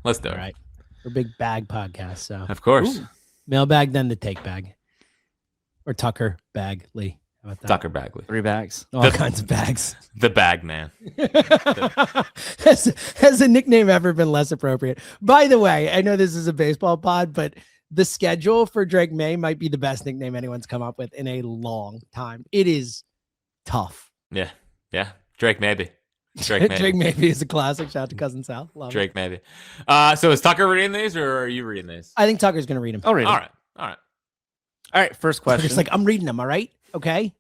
Let's do it. All right. We're a big bag podcast, so Of course. Ooh. Mailbag, then the take bag. Or Tucker Bagley. How about that? Tucker Bagley. 3 bags. All kinds of bags. The bag man. Has a nickname ever been less appropriate? By the way, I know this is a baseball pod, but the schedule for Drake May might be the best nickname anyone's come up with in a long time. It is tough. Yeah. Drake maybe. Drake maybe is a classic. Shout out to Cousin Sal. Love Drake it. maybe. So is Tucker reading these or are you reading these? I think Tucker's going to read them. I'll read them. All right. All right. First question. Tucker's like, I'm reading them. All right. Okay.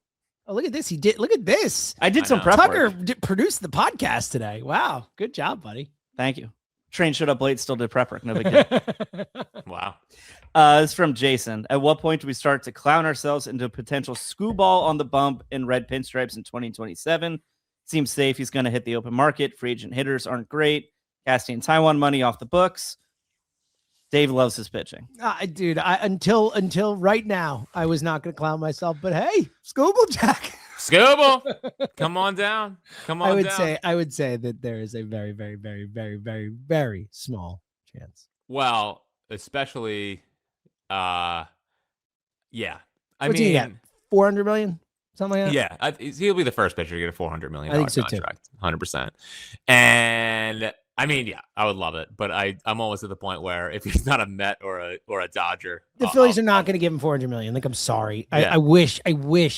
Oh, look at this. He did. Look at this. I did some prep Tucker work. produced the podcast today. Wow. Good job, buddy. Thank you. Train showed up late, still did prep work. No big deal. Wow. This is from Jason. At what point do we start to clown ourselves into a potential screwball on the bump in red pinstripes in 2027? Seems safe. He's going to hit the open market. Free agent hitters aren't great. Casting Taiwan money off the books. Dave loves his pitching. Dude, until right now, I was not going to clown myself. But hey, Scooble Jack. Scooble, come on down. I would say that there is a very, very, very, very, very, very small chance. Well, especially, yeah. What's he get? 400 million, something like that. Yeah, he'll be the first pitcher to get a $400 million I think so contract, 100%. And I mean, yeah, I would love it, but I'm almost at the point where if he's not a Met or a Dodger, the Phillies are not going to give him 400 million. Like, I'm sorry. Yeah. I wish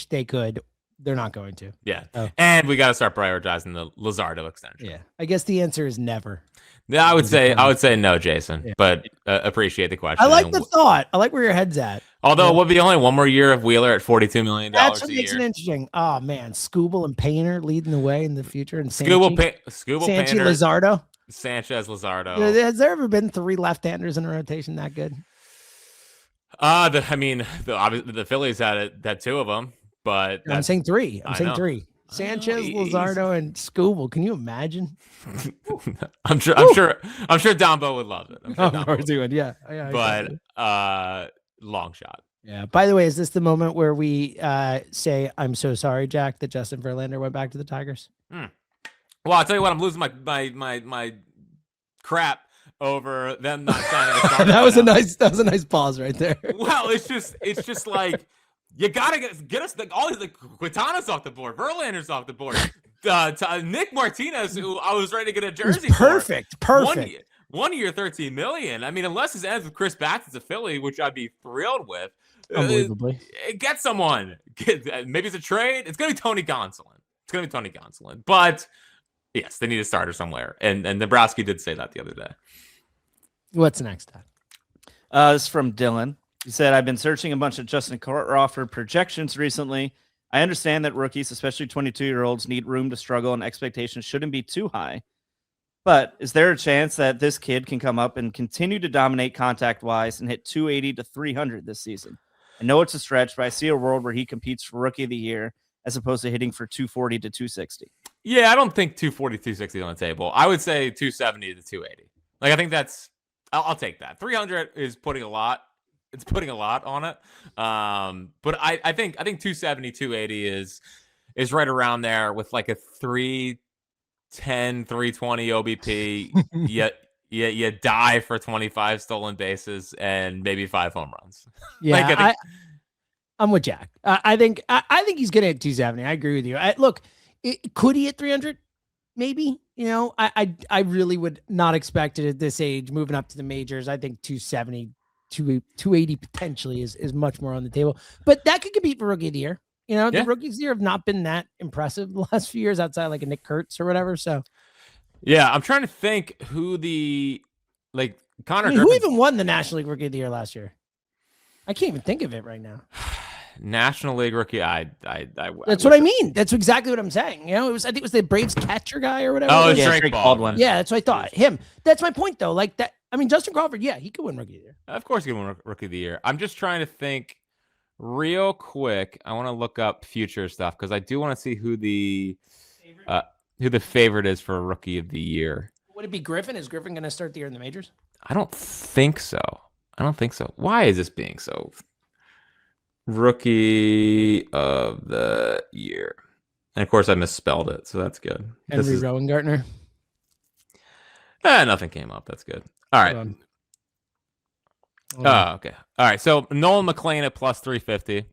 they could. They're not going to. Yeah. Oh. And we got to start prioritizing the Luzardo extension. Yeah. I guess the answer is never. Yeah, I would say no, Jason, yeah. but appreciate the question. I like the thought. I like where your head's at. Although it would be only one more year of Wheeler at $42 million That's a what makes year. it interesting. Oh man, Scooble and Painter leading the way in the future, and Scooble Sanchi, Painter, Luzardo, Sanchez, Luzardo. Has there ever been 3 left-handers in a rotation that good? The Phillies had 2 of them, but I'm saying 3. I'm saying know. 3. Sanchez, Luzardo, and Scooble. Can you imagine? I'm sure Dombo would love it. Of course he would. Yeah. But long shot. Yeah. By the way, is this the moment where we say, "I'm so sorry, Jack, that Justin Verlander went back to the Tigers"? Well, I'll tell you what, I'm losing my crap over them not signing a starter. that was a nice pause right there. Well, it's just like you gotta get us all these Quintanas off the board, Verlander's off the board, Nick Martinez, who I was ready to get a jersey. Perfect. 1 year, $13 million. I mean, unless it ends with Chris Batts as a Philly, which I'd be thrilled with. Unbelievably. Get someone. Maybe it's a trade. It's gonna be Tony Gonsolin. But yes, they need a starter somewhere, and Nebraska did say that the other day. What's next? This is from Dylan. He said, I've been searching a bunch of Justin Crawford projections recently. I understand that rookies, especially 22-year-olds, need room to struggle and expectations shouldn't be too high. But is there a chance that this kid can come up and continue to dominate contact-wise and hit 280 to 300 this season? I know it's a stretch, but I see a world where he competes for Rookie of the Year as opposed to hitting for 240 to 260. Yeah, I don't think 240, 260 is on the table. I would say 270 to 280. Like, I think I'll take that. 300 is putting a lot. It's putting a lot on it. But I think 270, 280 is right around there with like a 310, 320 OBP. Yet you die for 25 stolen bases and maybe 5 home runs. Yeah, I'm with Jack. I think he's gonna hit 270. I agree with you. Could he hit 300? Maybe. I really would not expect it at this age, moving up to the majors. I think 270. 280 potentially is much more on the table, but that could compete for Rookie of the Year. The rookies of the year have not been that impressive the last few years outside like a Nick Kurtz or whatever. So, yeah, I'm trying to think who Connor. Who even won the National League Rookie of the Year last year? I can't even think of it right now. National League rookie. That's what I mean. That's exactly what I'm saying. I think it was the Braves catcher guy or whatever. Oh, yeah, Drake Baldwin. Yeah, that's what I thought. Him. That's my point though. Like that. I mean, Justin Crawford. Yeah, he could win Rookie of the Year. Of course, he could win Rookie of the Year. I'm just trying to think real quick. I want to look up future stuff because I do want to see who the favorite is for Rookie of the Year. Would it be Griffin? Is Griffin going to start the year in the majors? I don't think so. Why is this being so? Rookie of the Year. And of course I misspelled it, so that's good. Henry Rowengartner. Nothing came up. That's good. All right. Hold on. Oh, okay. All right. So Nolan McClain at plus 350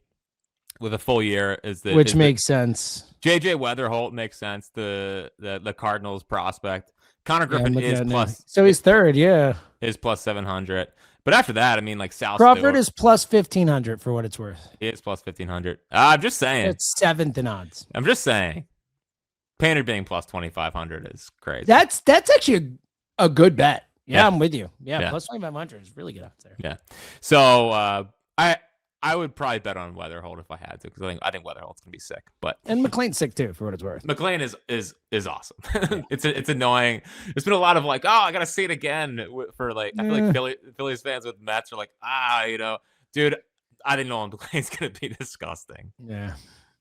with a full year which makes sense. JJ Weatherholt makes sense. The Cardinals prospect. Connor Griffin is plus. So he's third. Yeah. Is plus 700. But after that, I mean, like South Crawford is plus 1,500 for what it's worth. It's plus 1,500. I'm just saying. It's seventh in odds. I'm just saying. Painter being plus 2,500 is crazy. That's actually a good bet. Yeah, I'm with you. Yeah, Yeah. plus 2,500 is really good out there. Yeah. So I would probably bet on Weatherholt if I had to, because I think Weatherholt's gonna be sick. But And McClain's sick too, for what it's worth. McClain is awesome. It's annoying. There's been a lot of like, oh, I gotta see it again for like. I feel like Phillies fans with Mets are like, dude, I didn't know McClain's gonna be disgusting. Yeah,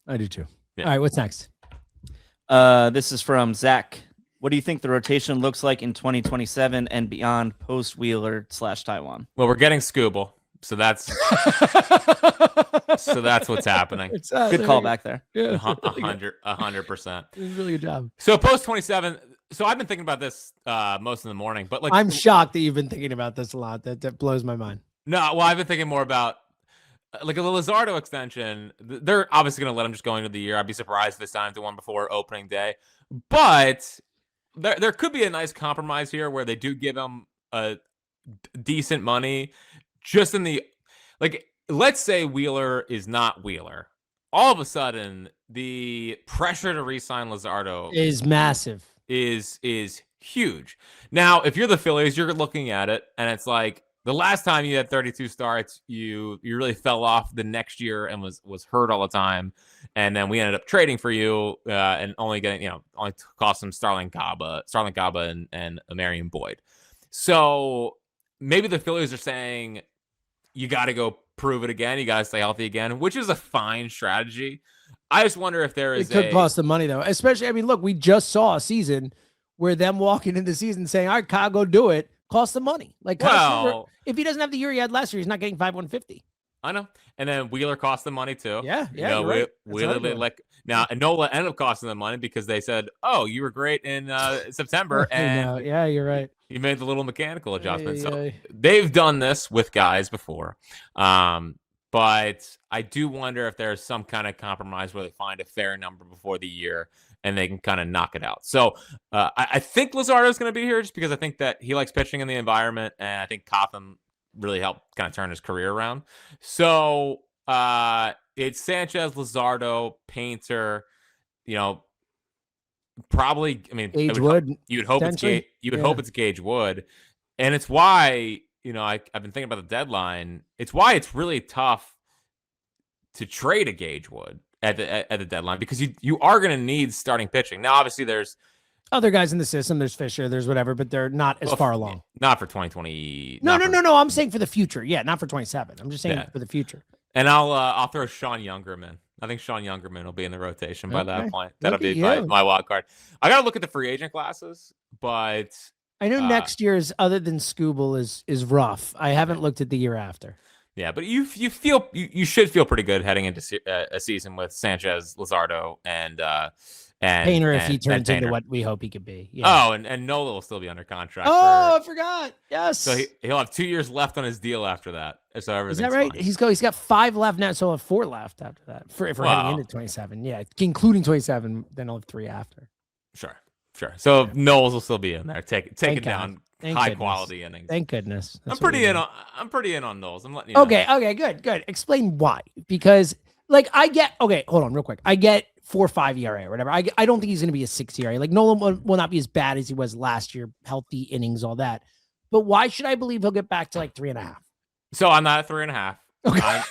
I do too. Yeah. All right, what's next? This is from Zach. What do you think the rotation looks like in 2027 and beyond post Wheeler / Taiwan? Well, we're getting Scooble, so that's what's happening. Good call back there. Yeah, 100%. Really good job. So post 27. So I've been thinking about this most of the morning, but like I'm shocked that you've been thinking about this a lot. That blows my mind. No, well, I've been thinking more about like a Luzardo extension. They're obviously going to let him just go into the year. I'd be surprised if they signed to one before opening day, but there could be a nice compromise here where they do give him a decent money, just in the like. Let's say Wheeler is not Wheeler. All of a sudden, the pressure to re-sign Luzardo Is massive. is huge. Now, if you're the Phillies, you're looking at it, and it's like the last time you had 32 starts, you really fell off the next year and was hurt all the time, and then we ended up trading for you and only getting only cost him Starling Gaba and Marion Boyd. So maybe the Phillies are saying you got to go prove it again. You got to stay healthy again, which is a fine strategy. I just wonder if there is it could cost them money though. Especially, I mean, look, we just saw a season where them walking into the season saying, "All right, Kyle, go do it," cost them money. Like, well, if he doesn't have the year he had last year, he's not getting 5,150. I know. And then Wheeler cost them money too. Yeah, you're right. Wheeler and Nola ended up costing them money because they said, "Oh, you were great in September," and yeah, you're right. You made the little mechanical adjustment. So they've done this with guys before, but I do wonder if there's some kind of compromise where they find a fair number before the year and they can kind of knock it out. So I think Luzardo is going to be here just because I think that he likes pitching in the environment, and I think Cotham really helped kind of turn his career around. So it's Sanchez, Luzardo, Painter, probably. I mean, Gage Wood. You would hope it's Gage Wood, and it's why I've been thinking about the deadline. It's why it's really tough to trade a Gage Wood at the deadline, because you are going to need starting pitching. Now, obviously, there's other guys in the system. There's Fisher, there's whatever, but they're not as far along. Not for 2020. No. I'm saying for the future. Yeah, not for 27. I'm just saying for the future. And I'll throw Sean Youngerman in. I think Sean Youngerman will be in the rotation by that point. That'll be my wild card. I got to look at the free agent classes, but I know next year's, other than Scooble, is rough. I haven't looked at the year after. Yeah, but you should feel pretty good heading into a season with Sanchez, Luzardo, and Painter if he turns into what we hope he could be. Yeah. Oh, and Nola will still be under contract. I forgot. Yes. So he'll have 2 years left on his deal after that. So is that right? Fine. He's got 5 left now, so he'll have 4 left after that. If we're heading into 27, yeah, including 27, then he'll have 3 after. Sure. So Knowles will still be in there. Take it down. High quality innings. Thank goodness. I'm pretty in on Knowles. I'm letting you know. Okay, good. Explain why. Because I get hold on real quick. I get 4.5 ERA or whatever. I don't think he's going to be a 6 ERA. Like Nola will not be as bad as he was last year, healthy innings, all that. But why should I believe he'll get back to 3.5? So I'm not at 3.5. Okay.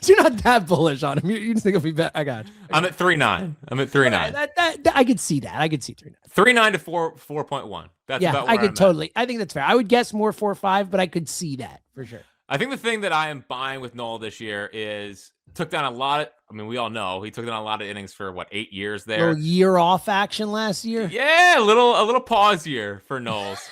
So you're not that bullish on him. You just think he'll be better. I got you. I'm at 3.9. I'm at 3.9. That I could see that. I could see 3.9. 3.9 to 4.1. That's about where I could totally. I think that's fair. I would guess more 4.5, but I could see that for sure. I think the thing that I am buying with Nola this year is took down a lot of. I mean, we all know he took down a lot of innings for 8 years there. A little year off action last year. Yeah, a little pause year for Knowles.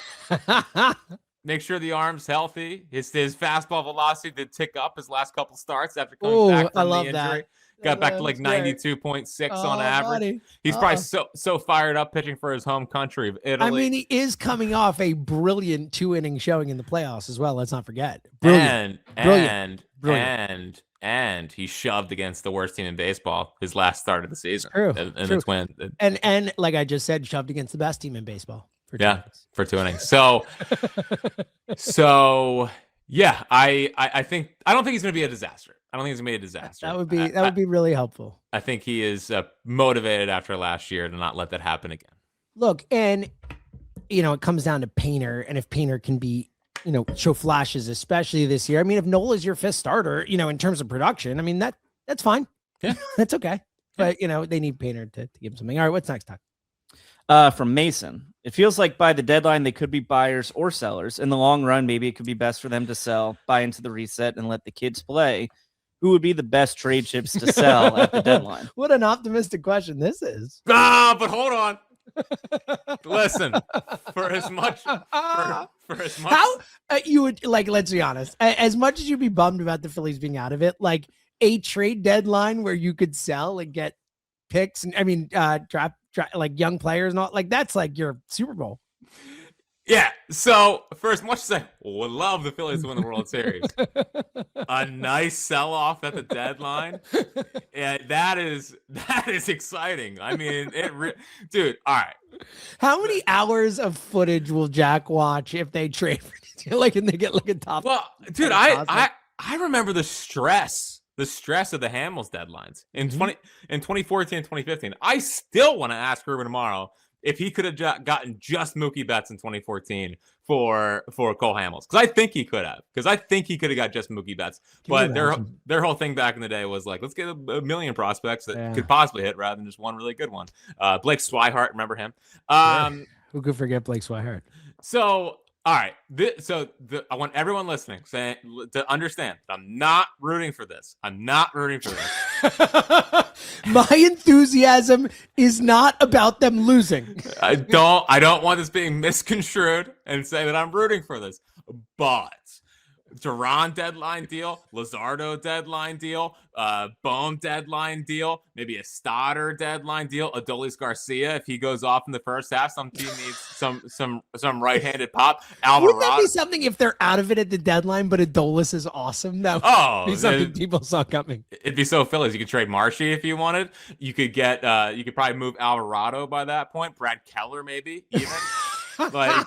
Make sure the arm's healthy. His fastball velocity did tick up his last couple starts after coming back from the injury. got back to like That's great. 92.6 on average. Buddy. He's probably so fired up pitching for his home country of Italy. I mean, he is coming off a brilliant 2-inning showing in the playoffs as well. Let's not forget. Brilliant. And he shoved against the worst team in baseball his last start of the season. True. And the Twins. And like I just said, shoved against the best team in baseball. For 2 innings. For 2 innings. So yeah, I don't think he's going to be a disaster. I don't think he's going to be a disaster. That would be really helpful. I think he is motivated after last year to not let that happen again. Look, and it comes down to Painter, and if Painter can be, show flashes, especially this year. I mean, if Nola's your 5th starter, in terms of production, I mean that's fine. Yeah, that's okay. But they need Painter to give him something. All right, what's next, Doc? From Mason, it feels like by the deadline they could be buyers or sellers. In the long run, maybe it could be best for them to sell, buy into the reset, and let the kids play. Who would be the best trade chips to sell at the deadline? What an optimistic question this is. But hold on. Listen, for as much how you would let's be honest, as much as you'd be bummed about the Phillies being out of it, like a trade deadline where you could sell and get picks and draft like young players and all, like that's like your Super Bowl. Yeah. So for as much as I would love the Phillies to win the World Series, a nice sell-off at the deadline, that is exciting. I mean, dude. All right. How many hours of footage will Jack watch if they trade and they get a top? Well, dude, I remember the stress of the Hamels deadlines in 2014 and 2015. I still want to ask Ruben tomorrow if he could have gotten just Mookie Betts in 2014 for Cole Hamels, because I think he could have. Because I think he could have got just Mookie Betts. But their whole thing back in the day was like, let's get a million prospects that could possibly hit rather than just one really good one. Blake Swihart, remember him? Who could forget Blake Swihart? So, all right. I want everyone listening to understand that I'm not rooting for this. My enthusiasm is not about them losing. I don't want this being misconstrued and say that I'm rooting for this. But Duran deadline deal, Luzardo deadline deal, Bohm deadline deal, maybe a Stoddard deadline deal, Adolis Garcia if he goes off in the first half. Some team needs some right-handed pop. Alvarado. Wouldn't that be something if they're out of it at the deadline, but Adolis is awesome? That would be something people saw coming. It'd be so Phillies. You could trade Marshy if you wanted. You could get you could probably move Alvarado by that point. Brad Keller maybe even. Like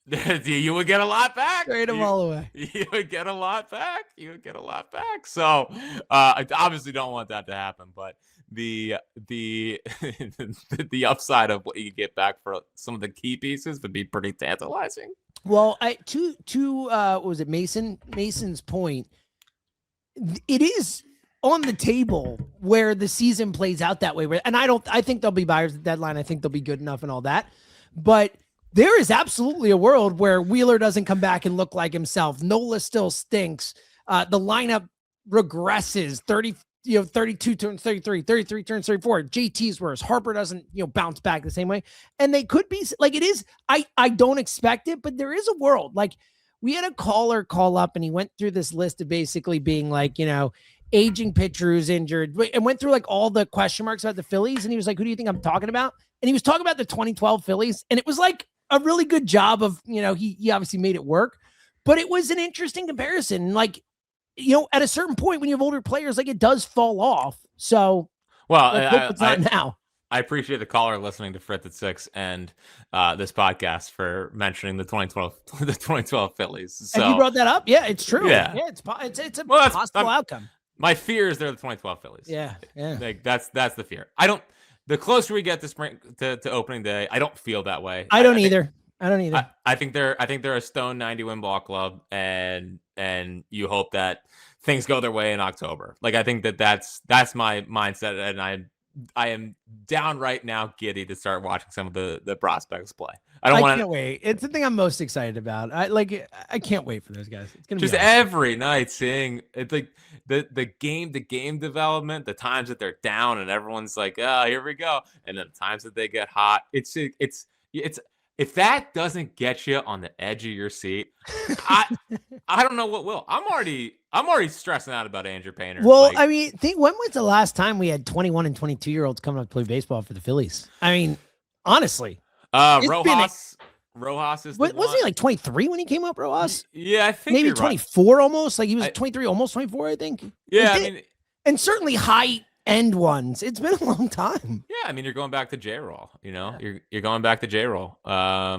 you would get a lot back. Trade them all away. You would get a lot back. So I obviously don't want that to happen, but the upside of what you get back for some of the key pieces would be pretty tantalizing. Well, what was it, Mason's point, it is on the table where the season plays out that way. And I think there'll be buyers at the deadline. I think they'll be good enough and all that. But there is absolutely a world where Wheeler doesn't come back and look like himself. Nola still stinks. The lineup regresses. 32 turns 33, 33 turns 34. JT's worse. Harper doesn't, bounce back the same way. And they could be like, it is. I don't expect it, but there is a world. Like, we had a caller call up and he went through this list of basically being like, aging pitcher who's injured, and went through like all the question marks about the Phillies. And he was like, who do you think I'm talking about? And he was talking about the 2012 Phillies. And it was like a really good job of, he obviously made it work, but it was an interesting comparison. Like, at a certain point when you have older players, like, it does fall off. So, well, it's not now. I appreciate the caller listening to Fritz at 6 and this podcast for mentioning the 2012 Phillies. So, and you brought that up? Yeah, it's true. Yeah, it's a possible outcome. My fear is they're the 2012 Phillies. Yeah. Like, that's the fear. The closer we get to spring to opening day, I don't feel that way. I don't either. I think they're a stone 90 win ball club, and you hope that things go their way in October. Like, I think that's my mindset, and I am downright now giddy to start watching some of the prospects play. I can't wait. It's the thing I'm most excited about. I can't wait for those guys. It's gonna just be awesome. Every night seeing it's like the game development, the times that they're down and everyone's like, oh, here we go, and then the times that they get hot. It's if that doesn't get you on the edge of your seat, I don't know what will. I'm already stressing out about Andrew Painter. Well, I mean, when was the last time we had 21 and 22-year-olds coming up to play baseball for the Phillies? I mean, honestly. Rojas is wasn't he like 23 when he came up, Rojas? Yeah, I think maybe you're 24 almost. Like he was 23, almost 24, I think. Yeah, and certainly high-end ones. It's been a long time. Yeah, I mean, you're going back to J-roll, you're going back to J-roll. Yeah,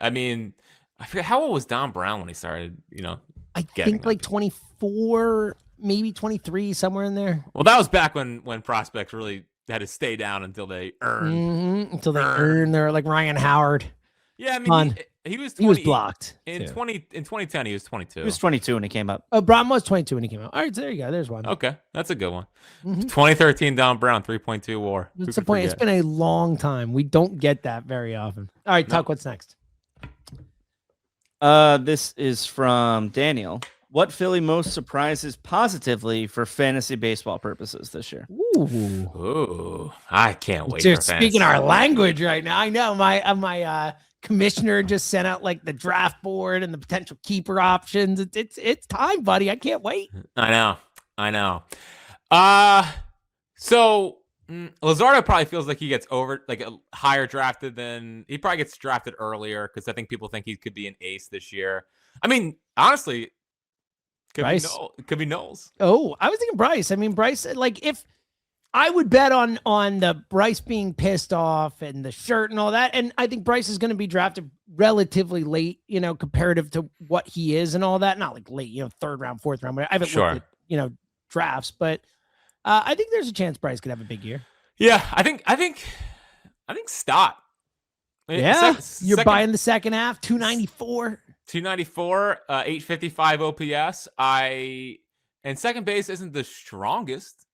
I mean, I forget how old was Don Brown when he started, I think like 24, maybe 23, somewhere in there. Well, that was back when prospects really had to stay down until they earned. They're like Ryan Howard. Yeah, I mean, he was 20, he was blocked. In 2010, he was 22. He was 22 when he came up. Oh, Brown was 22 when he came out. All right, so there you go. There's one. Okay, that's a good one. 2013, Don Brown, 3.2 WAR. That's the point. It's been a long time. We don't get that very often. All right, Tuck, what's next? This is from Daniel. What Philly most surprises positively for fantasy baseball purposes this year? Ooh, I can't wait. Just speaking our language right now. I know my commissioner just sent out like the draft board and the potential keeper options. It's time, buddy. I can't wait. I know. So Luzardo probably feels like he gets higher drafted than he probably gets drafted earlier because I think people think he could be an ace this year. I mean, honestly. Could be Knowles. Oh, I was thinking Bryce. I mean, Bryce, like if I would bet on the Bryce being pissed off and the shirt and all that. And I think Bryce is going to be drafted relatively late, comparative to what he is and all that. Not like late, third round, fourth round. I haven't looked at, drafts, but I think there's a chance Bryce could have a big year. Yeah, I think Stott. Yeah, you're buying the second half, 294. 855 OPS. And second base isn't the strongest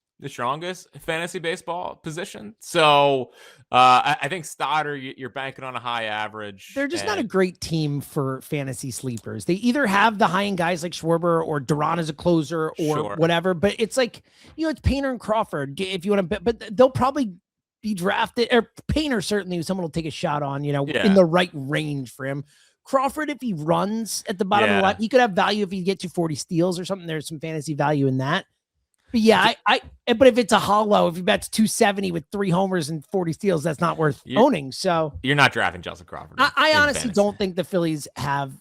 fantasy baseball position. So I think Stoddard, you're banking on a high average. They're just not a great team for fantasy sleepers. They either have the high-end guys like Schwarber or Duran as a closer or whatever, but it's like, it's Painter and Crawford if you want to bet, but they'll probably be drafted, or Painter certainly someone will take a shot on, in the right range for him. Crawford, if he runs at the bottom of the line, he could have value if he gets you 40 steals or something. There's some fantasy value in that. But yeah, but if it's a hollow, if he bets 270 with 3 homers and 40 steals, that's not worth owning. So you're not drafting Justin Crawford. I honestly don't think the Phillies have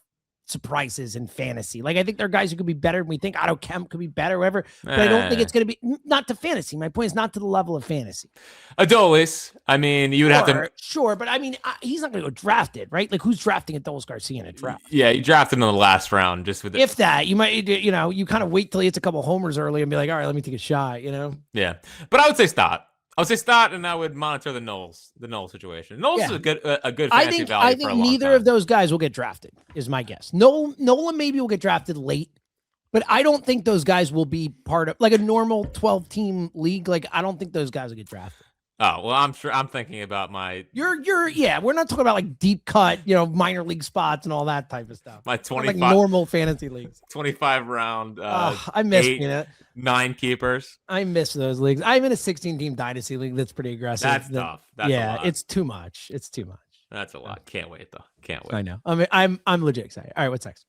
surprises in fantasy. Like I think there are guys who could be better than we think. Otto Kemp could be better, whatever. But I don't think it's going to be not to fantasy. My point is not to the level of fantasy. Adolis, I mean, you would have to. Sure, but I mean, he's not going to go drafted, right? Like who's drafting Adolis Garcia in a draft? Yeah, you drafted him in the last round just with. If that, you might, you kind of wait till he hits a couple homers early and be like, all right, let me take a shot. Yeah, but I would say Stott. And I would monitor the Knowles situation. Knowles is a good fantasy value. I think neither of those guys will get drafted, is my guess. Nola maybe will get drafted late, but I don't think those guys will be part of like a normal 12-team league. Like I don't think those guys will get drafted. Oh, well, I'm sure I'm thinking about my we're not talking about like deep cut, minor league spots and all that type of stuff. My 25 like normal fantasy leagues. 25 round I miss 9 keepers. I miss those leagues. I'm in a 16-team dynasty league that's pretty aggressive. That's tough. That's a lot. It's too much. That's a lot. Can't wait though. Can't wait. I know. I mean, I'm legit excited. All right, what's next?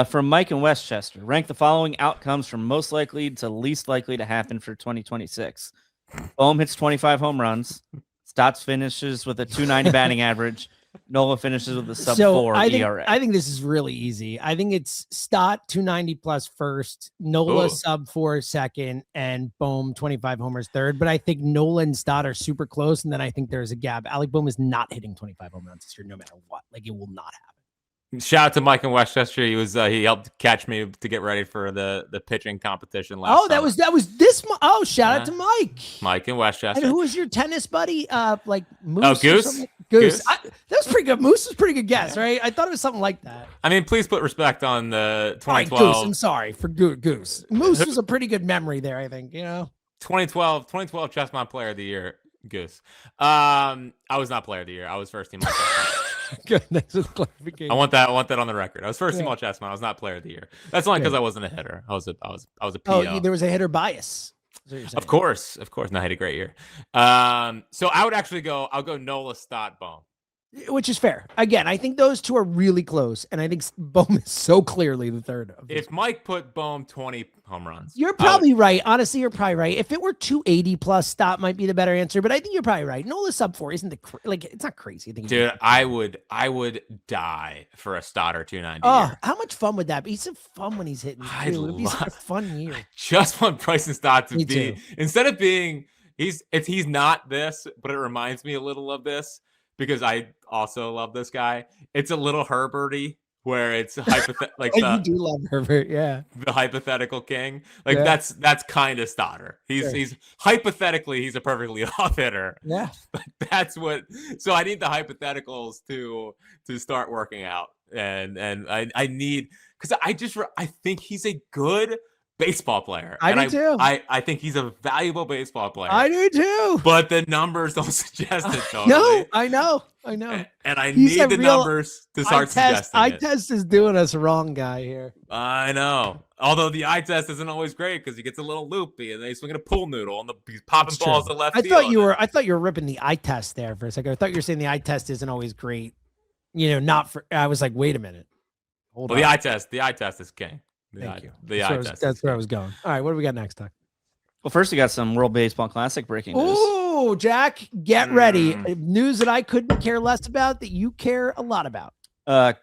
From Mike in Westchester, rank the following outcomes from most likely to least likely to happen for 2026. Bohm hits 25 home runs. Stotts finishes with a 290 batting average. Nola finishes with a sub-4 ERA. I think this is really easy. I think it's Stott 290 plus first, Nola sub-4 second, and Bohm 25 homers third. But I think Nola and Stott are super close, and then I think there's a gap. Alec Bohm is not hitting 25 home runs this year, no matter what. Like it will not happen. Shout out to Mike in Westchester. He helped catch me to get ready for the pitching competition last. Oh, that was this. Shout out to Mike. Mike in Westchester. And who was your tennis buddy? Like Moose. Oh, Goose. Goose. That was pretty good. Moose was pretty good guess, right? I thought it was something like that. I mean, please put respect on the 2012. Right, Goose. I'm sorry for Goose. Moose was a pretty good memory there. I think 2012 Chessmont Player of the Year. Goose. I was not Player of the Year. I was first team. Good. Thanks for the clarification. I want that on the record. I was first team all Chessman. I was not Player of the Year. That's only because I wasn't a hitter. I was a PO. Oh, there was a hitter bias. Of course. No, I had a great year. So I would actually I'll go Nola, Stott, Bohm. which is fair. Again, I think those two are really close, and I think Bohm is so clearly the third. If Mike put Bohm 20 home runs, you're probably right. Honestly, you're probably right. If it were 280 plus, Stott might be the better answer, but I think you're probably right. Nola sub 4 isn't it's not crazy. I think dude, I would die for a Stoddard 290. Oh, how much fun would that be? He's so fun when he's hitting. It'd be such a fun year. I just want Bryson Stott to Me be too. instead of being he's not this, but it reminds me a little of this because I also love this guy. It's a little Herberty where it's like you do love Herbert, yeah. The hypothetical king. Like that's kind of Stoddard. He's hypothetically he's a perfectly off hitter. Yeah. That's what so I need the hypotheticals to start working out. And I need because I think he's a good baseball player. I do too. I think he's a valuable baseball player. I do too. But the numbers don't suggest it. Totally. No, I know. And I need the numbers to start suggesting it. Eye test is doing us wrong, guy here. I know. Although the eye test isn't always great because he gets a little loopy and then he's swinging a pool noodle and he's popping balls to left field. I thought you were ripping the eye test there for a second. I thought you were saying the eye test isn't always great. Not for. I was like, wait a minute. Hold on. The eye test is king. Thank you. That's where I was going. All right, what do we got next, Doc? Well, first we got some World Baseball Classic breaking news. Oh, Jack, get ready. News that I couldn't care less about that you care a lot about.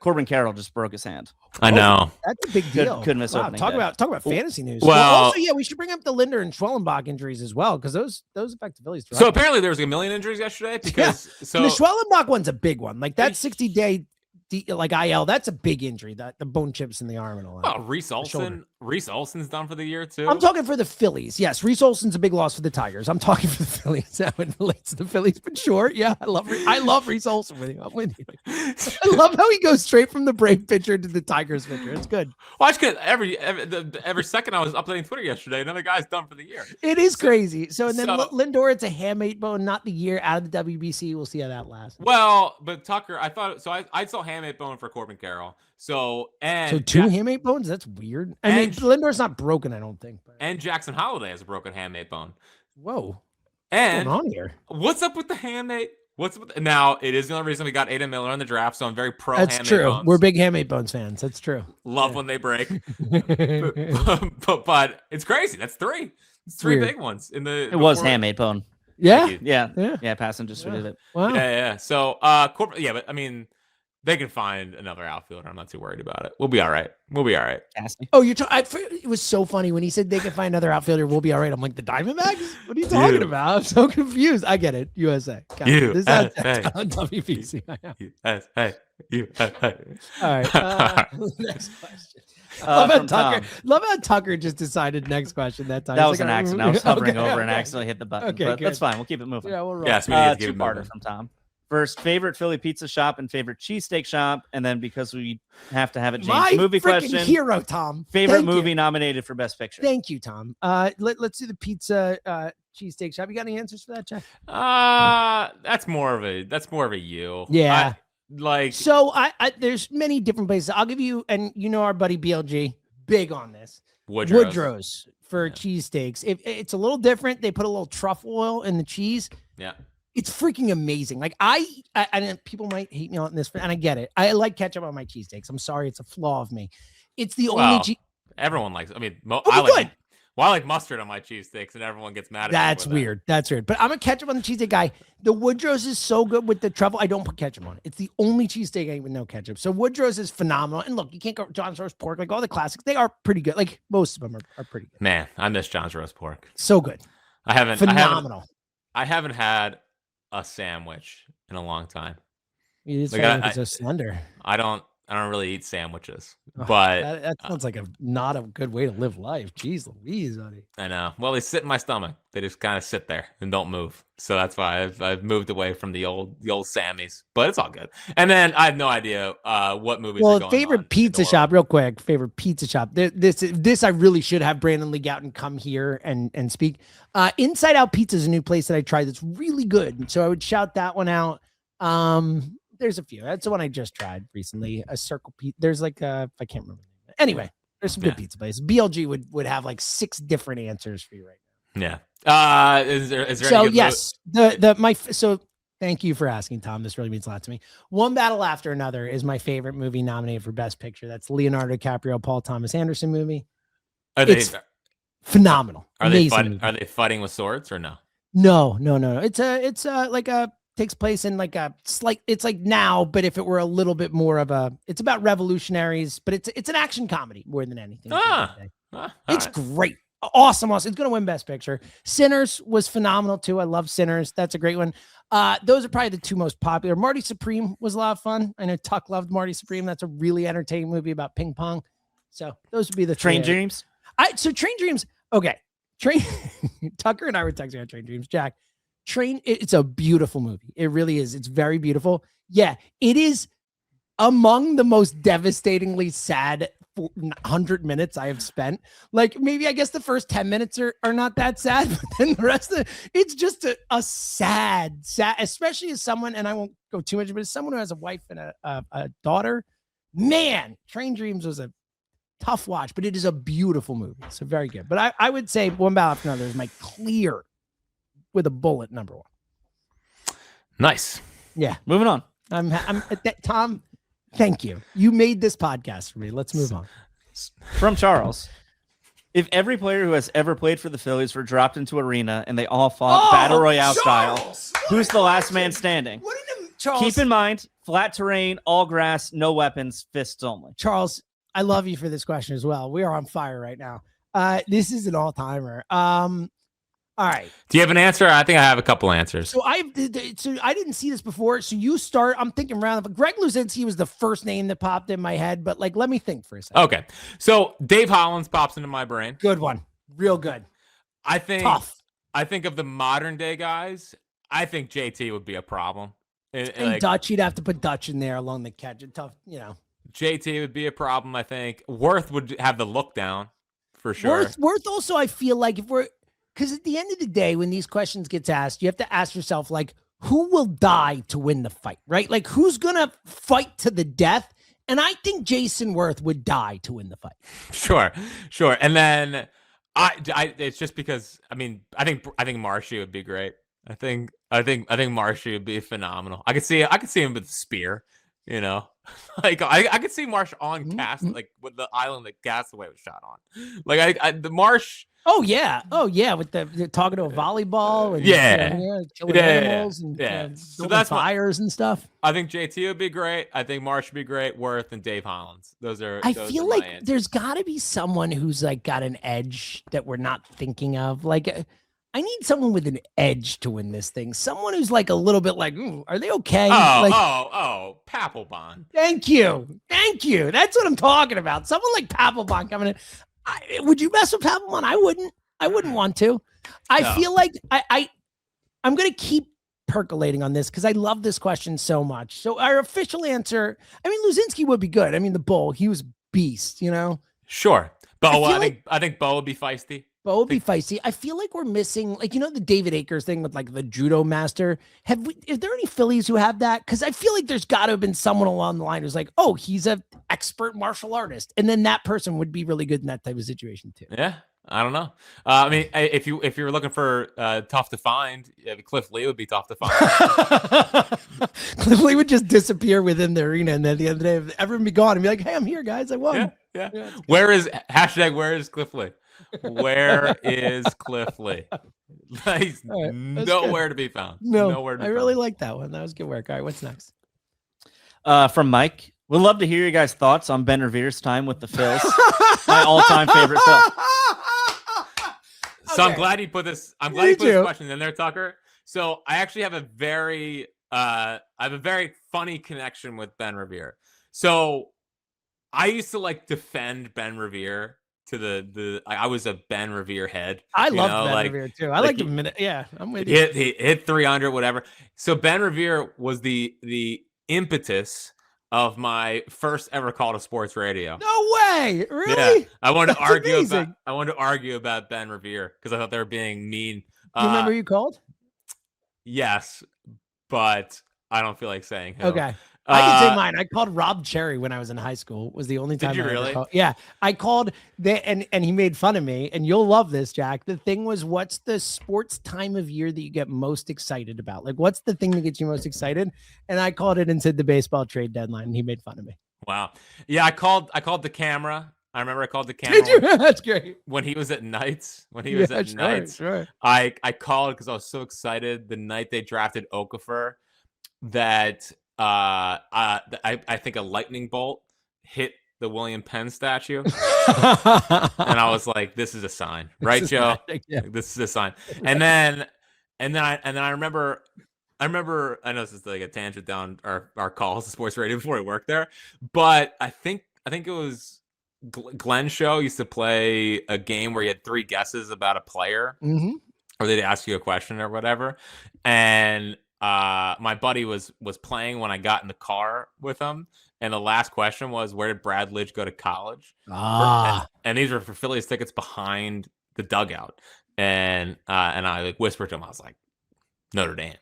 Corbin Carroll just broke his hand. I know. That's a big deal. Couldn't miss opening talk day. about fantasy news. Well, also, we should bring up the Linder and Schwellenbach injuries as well because those affect the Phillies. So apparently there was a million injuries yesterday because and the Schwellenbach one's a big one. Like that 60-day like IL, that's a big injury. That the bone chips in the arm and all that. Oh, Reese Olson's done for the year too. I'm talking for the Phillies. Yes, Reese Olson's a big loss for the Tigers. I'm talking for the Phillies. That one relates to the Phillies, but sure, yeah, I love Reese Olson with you. I'm with you. I love how he goes straight from the Brave pitcher to the Tigers pitcher. It's good. Well, it's good. Every second I was updating Twitter yesterday, another guy's done for the year. It is crazy. So and then Lindor, it's a hamate bone, not the year out of the WBC. We'll see how that lasts. Well, but Tucker, I thought so. I saw hamate bone for Corbin Carroll. So two hamate bones. That's weird. I mean, Lindor's not broken, I don't think. But. And Jackson Holiday has a broken hamate bone. Whoa. And what's going on here? What's up with the hamate? Now? It is the only reason we got Aiden Miller in the draft, so I'm very pro. That's true. Bones. We're big hamate bones fans. That's true. Love when they break, but it's crazy. That's three. It's three big ones in the. It was hamate bone. Yeah. Yeah. Passon just tweeted it. Wow. Yeah. So, but I mean, they can find another outfielder. I'm not too worried about it. We'll be all right. Oh, it was so funny when he said they can find another outfielder. We'll be all right. I'm like, the Diamondbacks? What are you talking about? I'm so confused. I get it. USA. This is on WBC. USA. All right. Next question. Love how Tucker just decided next question that time. That was an accident. I was hovering over and accidentally hit the button. Okay, but good. that's fine. We'll keep it moving. Yeah, we'll roll. Yes, we need to keep it two-parter moving. from Tom. First, favorite Philly pizza shop and favorite cheesesteak shop, and then because we have to have it, James, My movie freaking question. hero, Tom. Favorite movie nominated for Best Picture. Thank you, Tom. Let's do the pizza cheesesteak shop. You got any answers for that, Jeff? That's more of a you. Yeah. So there's many different places. I'll give you, and our buddy BLG, big on this. Woodrow's for cheesesteaks. It's a little different. They put a little truffle oil in the cheese. Yeah. It's freaking amazing. Like I people might hate me on this, and I get it. I like ketchup on my cheesesteaks. I'm sorry, it's a flaw of me. It's the only. Everyone likes. I mean, I like mustard on my cheesesteaks, and everyone gets mad at me. That's weird. That's weird. But I'm a ketchup on the cheesesteak guy. The Woodrow's is so good with the truffle. I don't put ketchup on it. It's the only cheesesteak I eat with no ketchup. So Woodrow's is phenomenal. And look, you can't go John's roast pork. Like all the classics, they are pretty good. Like most of them are pretty good. Man, I miss John's roast pork. So good. Phenomenal. I haven't had a sandwich in a long time. It's so slender. I don't really eat sandwiches, but that sounds like not a good way to live life. Jeez Louise, buddy. I know. Well, they sit in my stomach. They just kind of sit there and don't move. So that's why I've moved away from the old Sammys. But it's all good. And then I have no idea what movies. Are going favorite on pizza shop, real quick. Favorite pizza shop. This I really should have Brandon Lee Gouton come here and speak. Inside Out Pizza is a new place that I tried that's really good. So I would shout that one out. There's a few. That's the one I just tried recently. A Circle Pizza. There's I can't remember. Anyway, there's some good pizza places. BLG would have like 6 different answers for you right now. Yeah. Is there? So yes, Thank you for asking, Tom. This really means a lot to me. One Battle After Another is my favorite movie nominated for Best Picture. That's Leonardo DiCaprio, Paul Thomas Anderson movie. It's phenomenal. Are Amazing. Are they fighting with swords or no? No. It's like a takes place in like a slight. It's like now, but if it were a little bit more of a, it's about revolutionaries, but it's an action comedy more than anything. It's great. Awesome. It's going to win Best Picture. Sinners was phenomenal too. I love Sinners. That's a great one. Those are probably the two most popular. Marty Supreme was a lot of fun. I know Tuck loved Marty Supreme. That's a really entertaining movie about ping pong. So those would be the Train Dreams. Train Dreams. Okay. Tucker and I were texting on Train Dreams. Jack, it's a beautiful movie. It really is. It's very beautiful. Yeah, it is among the most devastatingly sad 100 minutes I have spent. Like maybe I guess the first 10 minutes are not that sad, but then the rest of it's just a sad, especially as someone, and I won't go too much, but as someone who has a wife and a daughter, man, Train Dreams was a tough watch, but it is a beautiful movie. So very good. But I would say One Battle After Another is my clear with a bullet number one. Nice. Yeah. Moving on. I'm Tom. Thank you. You made this podcast for me. Let's move on. From Charles. If every player who has ever played for the Phillies were dropped into arena and they all fought battle royale style, who's the last man standing? Charles, keep in mind, flat terrain, all grass, no weapons, fists only. Charles, I love you for this question as well. We are on fire right now. This is an all-timer. All right. Do you have an answer? I think I have a couple answers. So I didn't see this before. So you start. I'm thinking round. But Greg Luzinski was the first name that popped in my head. But like, let me think for a second. Okay. So Dave Hollins pops into my brain. Good one. Real good. I think tough. I think of the modern day guys. I think JT would be a problem. And like, Dutch, you'd have to put Dutch in there along the catch. Tough, JT would be a problem. I think Worth would have the look down for sure. Worth also, I feel like because at the end of the day, when these questions gets asked, you have to ask yourself, like, who will die to win the fight, right? Like, who's going to fight to the death? And I think Jason Worth would die to win the fight. Sure. And then it's just because, I think Marshy would be great. I think Marshy would be phenomenal. I could see him with the spear, like I could see Marsh on Cast, like with the island that Castaway was shot on. Like the Marsh. Oh yeah. With the talking to a volleyball and killing animals and so that's fires and stuff. I think JT would be great. I think Marsh would be great. Worth and Dave Hollins. I feel like there's got to be someone who's like got an edge that we're not thinking of. Like I need someone with an edge to win this thing. Someone who's like a little bit like, are they okay? Papelbon. Thank you. That's what I'm talking about. Someone like Papelbon coming in. Would you mess with Papelbon? I wouldn't want to. I feel like I'm going to keep percolating on this because I love this question so much. So our official answer, Luzinski would be good. The Bull, he was beast, Sure. Bo, I think Bo would be feisty. Bo would be feisty. I feel like we're missing, like, the David Akers thing with like the judo master. Is there any Phillies who have that? Because I feel like there's got to have been someone along the line who's like, oh, he's an expert martial artist, and then that person would be really good in that type of situation too. Yeah, I don't know. If you're looking for tough to find, Cliff Lee would be tough to find. Cliff Lee would just disappear within the arena, and then at the end of the day, everyone would be gone and be like, "Hey, I'm here, guys. I won." Yeah. Where is Cliff Lee? Where is Cliff Lee? He's nowhere to be found. Nowhere to be found. Really like that one. That was good work. All right, what's next? From Mike. We'd love to hear your guys' thoughts on Ben Revere's time with the Phils. My all-time favorite Phil. So I'm glad you put this. I'm glad you put this question in there, Tucker. So I actually have a very funny connection with Ben Revere. So I used to like defend Ben Revere to I was a Ben Revere head. I love Ben Revere too. I like him. Yeah, I'm with you. He hit 300, whatever. So Ben Revere was the impetus of my first ever call to sports radio. No way, really? Yeah. I wanted to argue about Ben Revere because I thought they were being mean. Do you remember who you called? Yes, but I don't feel like saying who. Okay. I can say mine. I called Rob Cherry when I was in high school. It was the only time. Did you I ever really? called. Yeah, I called and he made fun of me. And you'll love this, Jack. The thing was, what's the sports time of year that you get most excited about? Like, what's the thing that gets you most excited? And I called it and said the baseball trade deadline. And he made fun of me. Wow. Yeah, I called the camera. I remember I called the camera. Did you? That's great. When he was at Knights. When he was at Knights. Sure. I called because I was so excited the night they drafted Okafor that I think a lightning bolt hit the William Penn statue. And I was like, this is a sign, right, Joe? Yeah. This is a sign. And then I remember I know this is like a tangent down our calls to Sports Radio before I worked there, but I think it was Glenn's show used to play a game where you had 3 guesses about a player, or they'd ask you a question or whatever. And my buddy was playing when I got in the car with him, and the last question was, where did Brad Lidge go to college? And these were for Phillies tickets behind the dugout. And I like whispered to him, I was like, Notre Dame.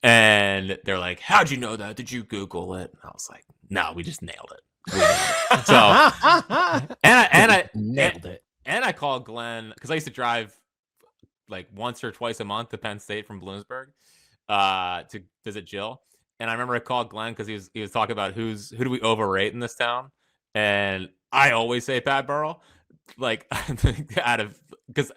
And they're like, how'd you know that? Did you Google it? And I was like, no, we just nailed it. So and I nailed it. And I called Glenn because I used to drive like once or twice a month to Penn State from Bloomsburg to visit Jill. And I remember I called Glenn because he was talking about who do we overrate in this town, and I always say Pat Burrell, like because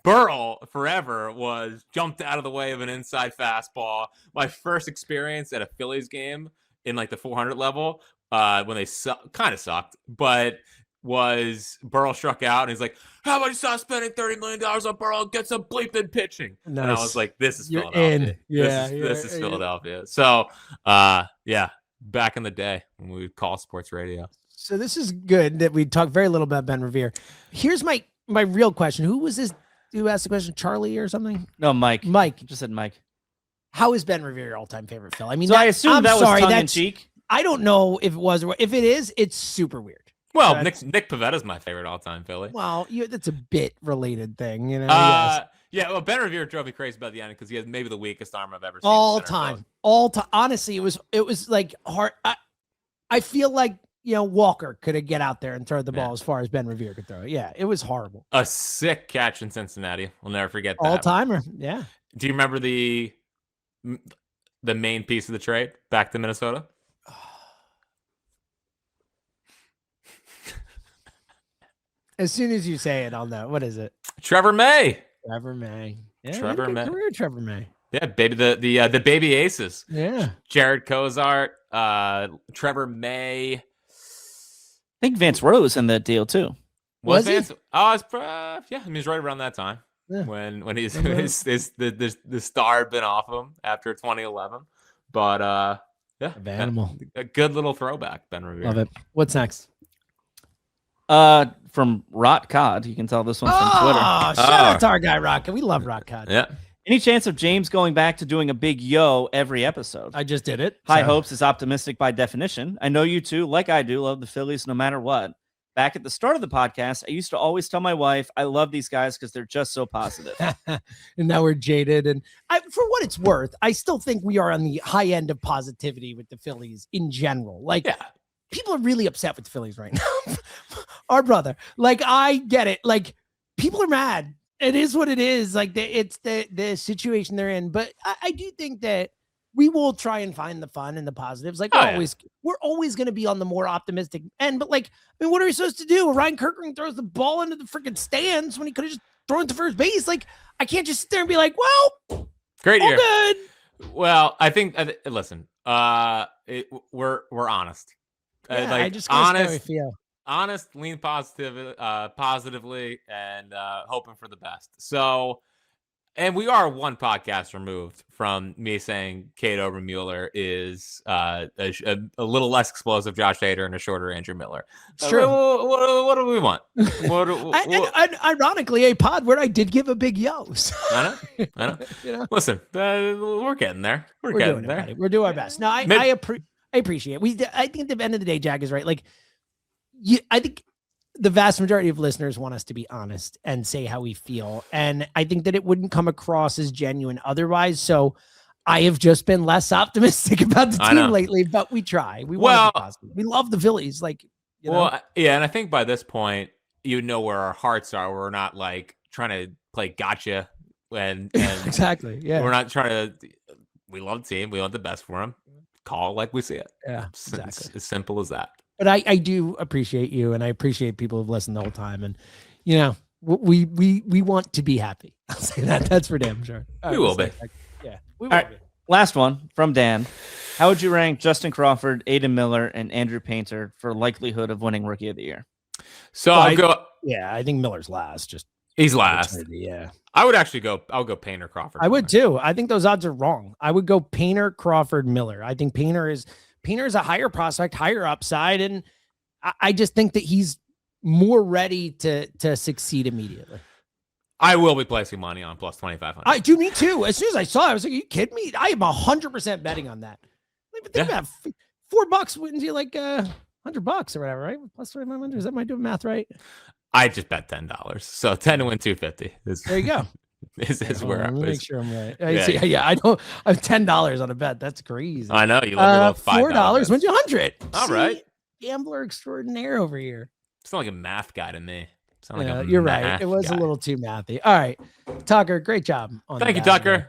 Burrell forever was jumped out of the way of an inside fastball. My first experience at a Phillies game in like the 400 level when they kind of sucked, but was Burrell struck out and he's like, how about you stop spending $30 million on Burrell and get some bleeping pitching? Nice. And I was like, this is Philadelphia. This is Philadelphia. So yeah, back in the day when we would call Sports Radio. So this is good that we talked very little about Ben Revere. Here's my real question. Who was this? Who asked the question? Charlie or something? No, Mike. Mike. Just said Mike. How is Ben Revere your all-time favorite, Phil? I mean, so I assume that was tongue-in-cheek. I don't know if it was or if it is. It's super weird. Well, Nick Pavetta's my favorite all-time Philly. Well, that's a bit related thing, you know. Yeah. Well, Ben Revere drove me crazy about the ending because he has maybe the weakest arm I've ever seen. All time. Honestly, it was like hard. I feel like Walker could get out there and throw the ball as far as Ben Revere could throw it. Yeah, it was horrible. A sick catch in Cincinnati. We'll never forget that. All-timer. Yeah. Do you remember the main piece of the trade back to Minnesota? As soon as you say it, I'll know. What is it? Trevor May. Yeah, Trevor May. Career, Trevor May. Yeah, baby, the baby aces. Yeah. Jared Cozart, Trevor May. I think Vance Rowe was in that deal too. Was Vance? Oh, yeah. I mean, he's right around that time when he's the star had been off him after 2011. But yeah, animal. A good little throwback, Ben Revere. Love it. What's next? From Rot Cod. You can tell this one from Twitter. Shout out to our guy Rot Cod. We love Rot Cod. Yeah. Any chance of James going back to doing a big yo every episode? I just did it. High hopes is optimistic by definition. I know you two, like I do, love the Phillies no matter what. Back at the start of the podcast, I used to always tell my wife, I love these guys because they're just so positive. And now we're jaded. And for what it's worth, I still think we are on the high end of positivity with the Phillies in general. Like, people are really upset with the Phillies right now. Our brother. Like, I get it. Like, people are mad. It is what it is. Like, it's the situation they're in. But I do think that we will try and find the fun and the positives. Like, we're always going to be on the more optimistic end. But, like, I mean, what are we supposed to do? Ryan Kirkland throws the ball into the freaking stands when he could have just thrown it to first base. Like, I can't just sit there and be like, well, great year. Good. Well, I think, listen, we're honest. I just honest. How I feel. Honest, lean positively, and hoping for the best. So, and we are one podcast removed from me saying Cade Obermueller is a little less explosive Josh Hader and a shorter Andrew Miller. It's true. What do we want? And ironically, a pod where I did give a big yo. So. I know. Listen, we're getting there. We're getting there. Buddy. We're doing our best. No, I appreciate it. I think at the end of the day, Jack is right. Like, I think the vast majority of listeners want us to be honest and say how we feel. And I think that it wouldn't come across as genuine otherwise. So I have just been less optimistic about the I know. team lately, but we try. We Well- want to be positive. We love the Phillies. Like, you know? Well, yeah, and I think by this point, you know where our hearts are. We're not like trying to play gotcha, and exactly. Yeah. we're not trying to. We love the team. We want the best for them. Call it like we see it. Yeah. It's Exactly. as simple as that. But I do appreciate you, and I appreciate people who've listened the whole time. And you know, we want to be happy. I'll say that. That's for damn sure. We will be. Yeah. We will All right. be. Last one from Dan. How would you rank Justin Crawford, Aiden Miller, and Andrew Painter for likelihood of winning Rookie of the Year? So Well, I'll go. Yeah, I think Miller's last. Just He's last. opportunity, yeah. I would actually go. I'll go Painter Crawford. I would too. I think those odds are wrong. I would go Painter, Crawford, Miller. I think Painter is a higher prospect, higher upside, and I just think that he's more ready to succeed immediately. I will be placing money on plus 2,500. I do. Me too. As soon as I saw it, I was like, "Are you kidding me?" I am 100% betting on that. Like, think about it, $4 wouldn't you like $100 or whatever, right? Plus 2,500. Is that am I doing math right? I just bet $10, so 10 to win 250. There you go. Is where Let me I make was. sure I'm right. Yeah. Yeah, I know. I have $10 on a bet. That's crazy. I know you love your little $5. $4 wins you 100. All See? right. Gambler extraordinaire over here. It's not like a math guy to me. It's not like Yeah, a you're right. math It was guy. a little too mathy. All right, Tucker, great job. Thank you, Tucker.